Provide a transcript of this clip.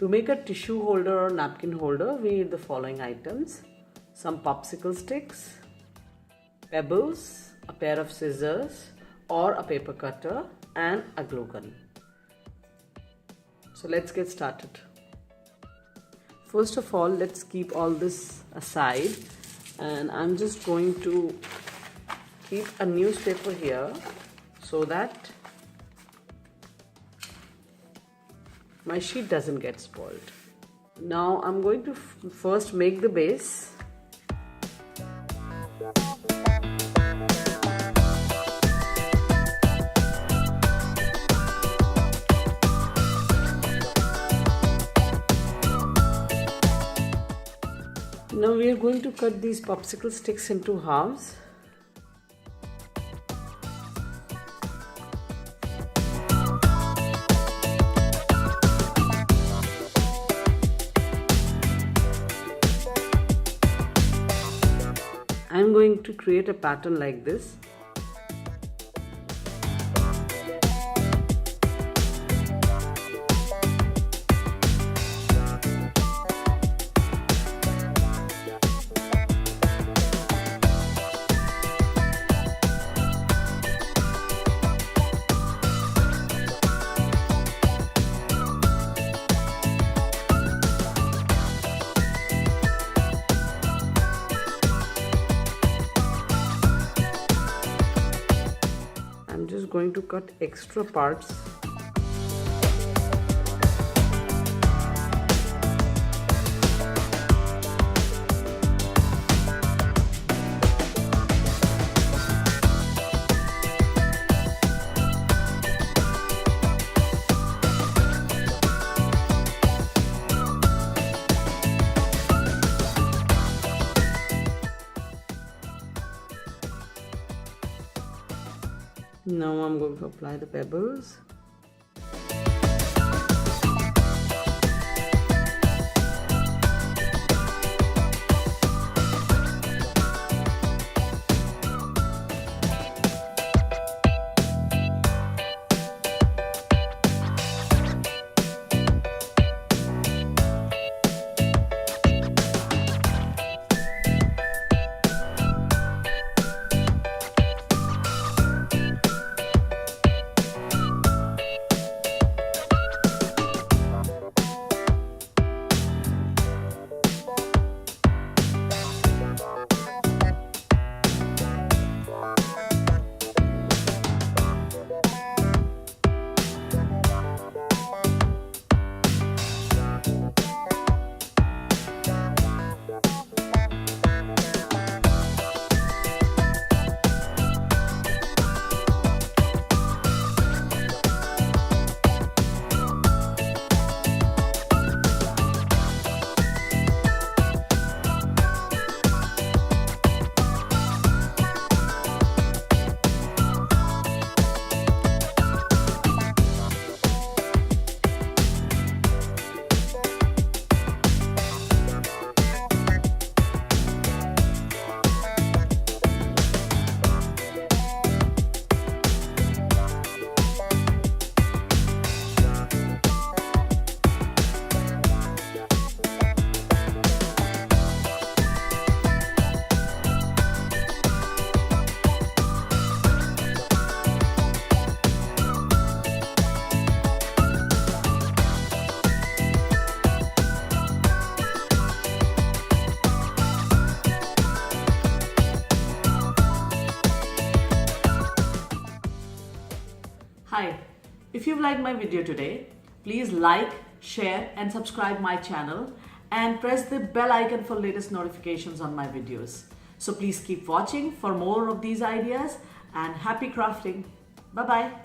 To make a tissue holder or napkin holder, we need the following items: some popsicle sticks, pebbles, a pair of scissors or a paper cutter, and a glue gun. So let's get started. First of all, let's keep all this aside, and I'm just going to keep a newspaper here so that my sheet doesn't get spoiled. Now I'm going to first make the base. Now we are going to cut these popsicle sticks into halves. I'm going to create a pattern like this. I'm just going to cut extra parts. Now I'm going to apply the pebbles. Hi, if you've liked my video today, please like, share and subscribe my channel and press the bell icon for latest notifications on my videos. So please keep watching for more of these ideas and happy crafting. Bye bye.